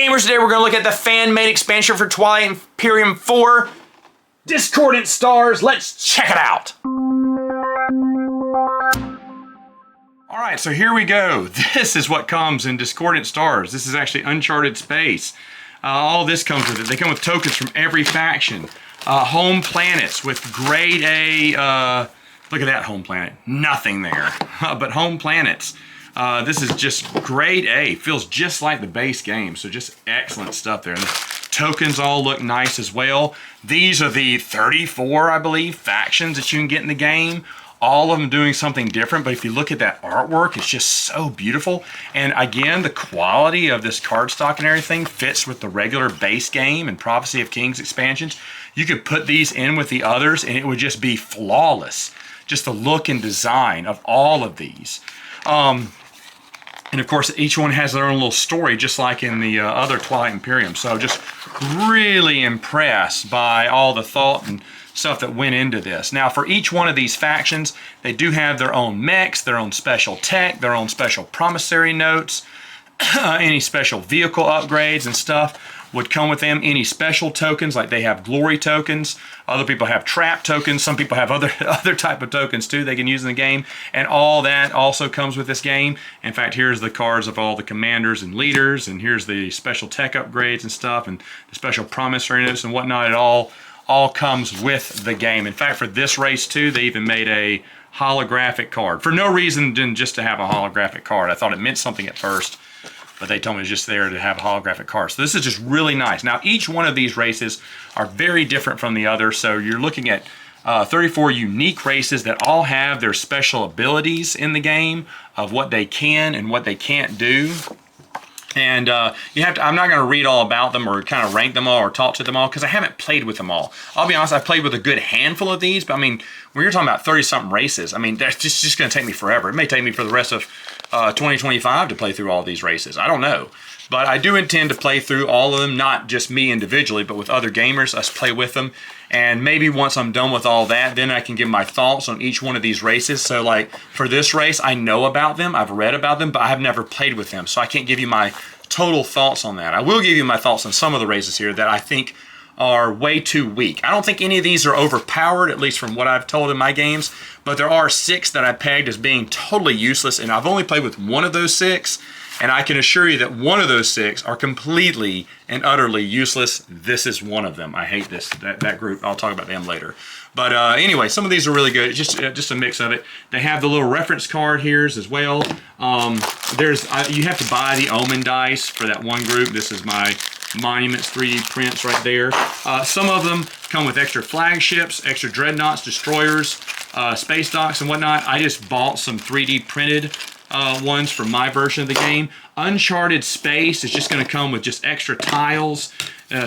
gamers, today we're going to look at the fan-made expansion for Twilight Imperium 4, Discordant Stars. Let's check it out. Alright, so here we go. This is what comes in Discordant Stars. This is actually Uncharted Space. All this comes with it. They come with tokens from every faction. Home planets with grade A, look at that home planet. Nothing there, but home planets. This is just grade A. Feels just like the base game, so just excellent stuff there. And the tokens all look nice as well. These are the 34, I believe, factions that you can get in the game. All of them doing something different, but if you look at that artwork, it's just so beautiful. And again, the quality of this cardstock and everything fits with the regular base game and Prophecy of Kings expansions. You could put these in with the others and it would just be flawless. Just the look and design of all of these. And of course, each one has their own little story, just like in the other Twilight Imperium. So just really impressed by all the thought and stuff that went into this. Now, for each one of these factions, they do have their own mechs, their own special tech, their own special promissory notes, any special vehicle upgrades and stuff would come with them. Any special tokens, like they have glory tokens. Other people have trap tokens. Some people have other type of tokens too they can use in the game. And all that also comes with this game. In fact, here's the cards of all the commanders and leaders. And here's the special tech upgrades and stuff. And the special promissory notes and whatnot. It all comes with the game. In fact, for this race too, they even made a holographic card. For no reason than just to have a holographic card. I thought it meant something at first, but they told me it was just there to have a holographic card. So this is just really nice. Now, each one of these races are very different from the other. So you're looking at 34 unique races that all have their special abilities in the game of what they can and what they can't do. And you have to, I'm not going to read all about them or kind of rank them all or talk to them all because I haven't played with them all. I'll be honest, I've played with a good handful of these, but I mean, when you're talking about 30-something races, I mean, that's just going to take me forever. It may take me for the rest of 2025 to play through all these races. I don't know. But I do intend to play through all of them, not just me individually, but with other gamers, us play with them. And maybe once I'm done with all that, then I can give my thoughts on each one of these races. So like for this race, I know about them, I've read about them, but I have never played with them. So I can't give you my total thoughts on that. I will give you my thoughts on some of the races here that I think are way too weak. I don't think any of these are overpowered, at least from what I've told in my games, but there are 6 that I pegged as being totally useless, and I've only played with one of those 6, and I can assure you that one of those 6 are completely and utterly useless. This is one of them. I hate that group. I'll talk about them later. But anyway, some of these are really good. Just a mix of it. They have the little reference card here as well. You have to buy the Omen dice for that one group. This is my Monuments 3D prints right there. Some of them come with extra flagships, extra dreadnoughts, destroyers, space docks and whatnot. I just bought some 3D printed ones for my version of the game. Uncharted Space is just going to come with just extra tiles.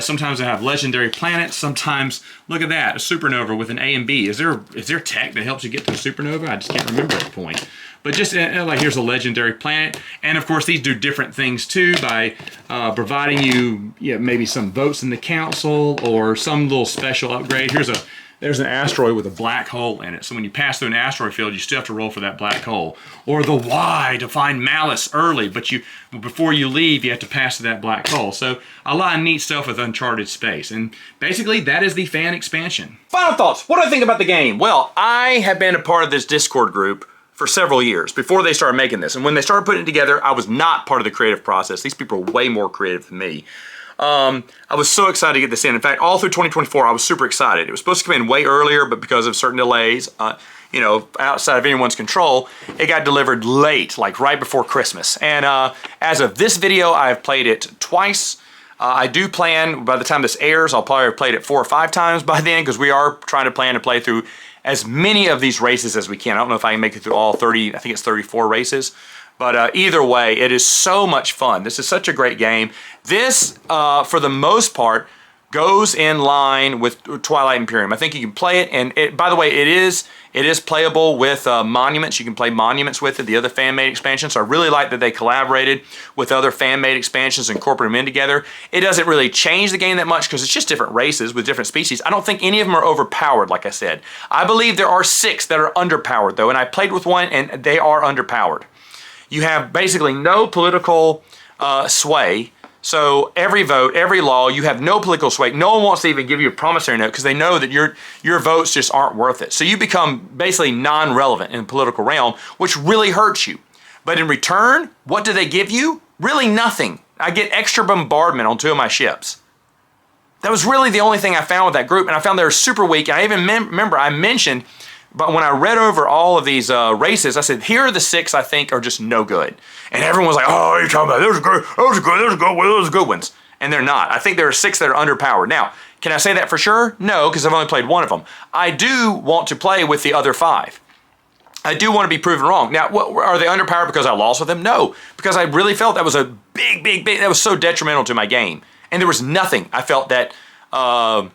Sometimes I have legendary planets. Sometimes, look at that, a supernova with an A and B. Is there tech that helps you get to a supernova? I just can't remember at the point. But just like here's a legendary planet. And of course these do different things too by providing you maybe some votes in the council or some little special upgrade. There's an asteroid with a black hole in it. So when you pass through an asteroid field, you still have to roll for that black hole. Or the Y to find malice early, but before you leave, you have to pass through that black hole. So a lot of neat stuff with Uncharted Space. And basically, that is the fan expansion. Final thoughts. What do I think about the game? Well, I have been a part of this Discord group for several years before they started making this. And when they started putting it together, I was not part of the creative process. These people are way more creative than me. I was so excited to get this in. In fact, all through 2024, I was super excited. It was supposed to come in way earlier, but because of certain delays, outside of anyone's control, it got delivered late, like right before Christmas. And as of this video, I've played it twice. I do plan, by the time this airs, I'll probably have played it 4 or 5 times by then, because we are trying to plan to play through as many of these races as we can. I don't know if I can make it through all 30, I think it's 34 races. But either way, it is so much fun. This is such a great game. This, for the most part, goes in line with Twilight Imperium. I think you can play it, and by the way, it is playable with Monuments. You can play Monuments with it, the other fan-made expansions. So I really like that they collaborated with other fan-made expansions and incorporated them in together. It doesn't really change the game that much because it's just different races with different species. I don't think any of them are overpowered, like I said. I believe there are 6 that are underpowered, though, and I played with one, and they are underpowered. You have basically no political sway. So every vote, every law, you have no political sway. No one wants to even give you a promissory note because they know that your votes just aren't worth it. So you become basically non-relevant in the political realm, which really hurts you. But in return, what do they give you? Really nothing. I get extra bombardment on 2 of my ships. That was really the only thing I found with that group, and I found they were super weak. And I even remember I mentioned, but when I read over all of these races, I said, here are the 6 I think are just no good. And everyone was like, oh, what are you talking about? Those are good ones. And they're not. I think there are 6 that are underpowered. Now, can I say that for sure? No, because I've only played one of them. I do want to play with the other 5. I do want to be proven wrong. Now, are they underpowered because I lost with them? No, because I really felt that was a big, that was so detrimental to my game. And there was nothing I felt that, helped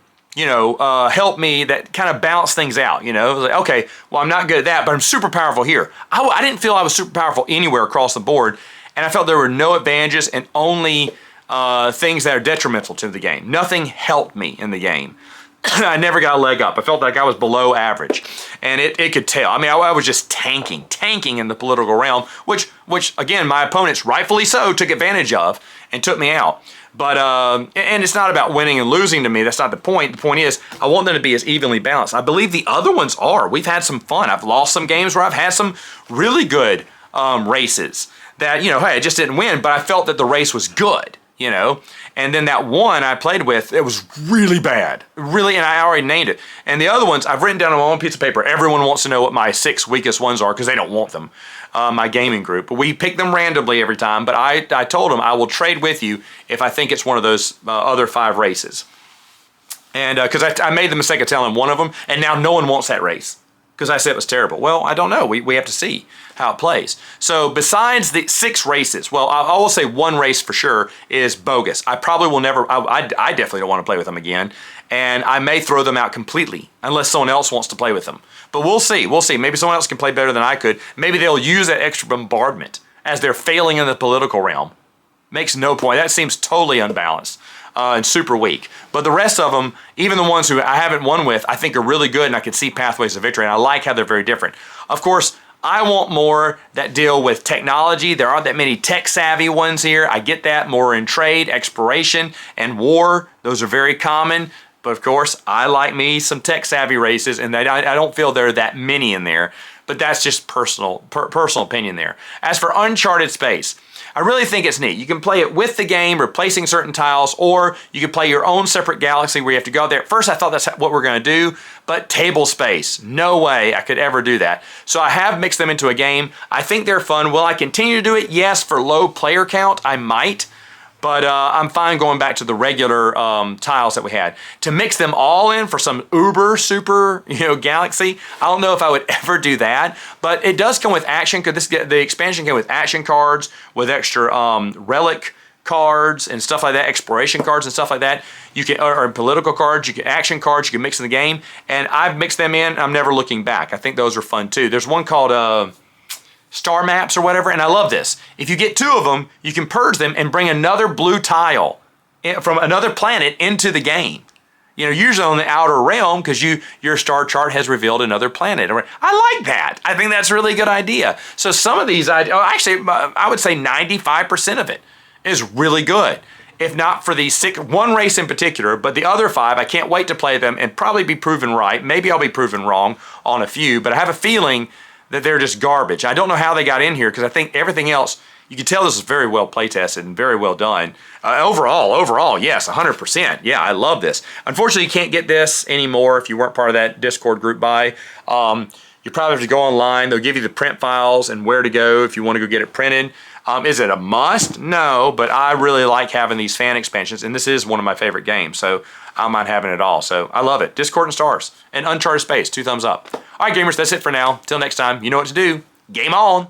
me, that kind of balanced things out. It was like, okay, well, I'm not good at that, but I'm super powerful here. I didn't feel I was super powerful anywhere across the board, and I felt there were no advantages and only things that are detrimental to the game. Nothing helped me in the game. I never got a leg up. I felt like I was below average, and it could tell. I mean, I was just tanking in the political realm, which again, my opponents, rightfully so, took advantage of and took me out. But, and it's not about winning and losing to me. That's not the point. The point is, I want them to be as evenly balanced. I believe the other ones are. We've had some fun. I've lost some games where I've had some really good races that, hey, I just didn't win, but I felt that the race was good, And then that one I played with, it was really bad. Really, and I already named it. And the other ones, I've written down on my own piece of paper. Everyone wants to know what my 6 weakest ones are because they don't want them. My gaming group. We pick them randomly every time, but I told them I will trade with you if I think it's one of those other 5 races. And because I made the mistake of telling one of them, and now no one wants that race because I said it was terrible. Well, I don't know. We have to see how it plays. So besides the 6 races, well, I will say one race for sure is bogus. I probably will never, I definitely don't want to play with them again. And I may throw them out completely unless someone else wants to play with them. But we'll see. We'll see. Maybe someone else can play better than I could. Maybe they'll use that extra bombardment as they're failing in the political realm. Makes no point. That seems totally unbalanced and super weak. But the rest of them, even the ones who I haven't won with, I think are really good, and I can see pathways to victory. And I like how they're very different. Of course, I want more that deal with technology. There aren't that many tech-savvy ones here. I get that. More in trade, exploration, and war. Those are very common. But of course, I like me some tech-savvy races, and I don't feel there are that many in there. But that's just personal opinion there. As for Uncharted Space, I really think it's neat. You can play it with the game, replacing certain tiles, or you can play your own separate galaxy where you have to go there. At first, I thought that's what we're going to do, but table space. No way I could ever do that. So I have mixed them into a game. I think they're fun. Will I continue to do it? Yes, for low player count, I might. But I'm fine going back to the regular tiles that we had. To mix them all in for some uber super galaxy, I don't know if I would ever do that. But it does come with action. The expansion came with action cards, with extra relic cards and stuff like that, exploration cards and stuff like that. You can, or political cards, you can action cards, you can mix in the game. And I've mixed them in. I'm never looking back. I think those are fun too. There's one called Star Maps or whatever, and I love this. If you get 2 of them, you can purge them and bring another blue tile from another planet into the game. Usually on the outer realm, because your star chart has revealed another planet. I like that. I think that's a really good idea. So some of these, actually, I would say 95% of it is really good. If not for the one race in particular, but the other 5, I can't wait to play them and probably be proven right. Maybe I'll be proven wrong on a few, but I have a feeling that they're just garbage. I don't know how they got in here because I think everything else, you can tell this is very well play tested and very well done. Overall, yes, 100%. Yeah, I love this. Unfortunately, you can't get this anymore if you weren't part of that Discord group buy. You probably have to go online. They'll give you the print files and where to go if you want to go get it printed. Is it a must? No, but I really like having these fan expansions, and this is one of my favorite games, so I don't mind having it all. So I love it. Discord and Stars and Uncharted Space, 2 thumbs up. All right, gamers, that's it for now. Till next time, you know what to do. Game on!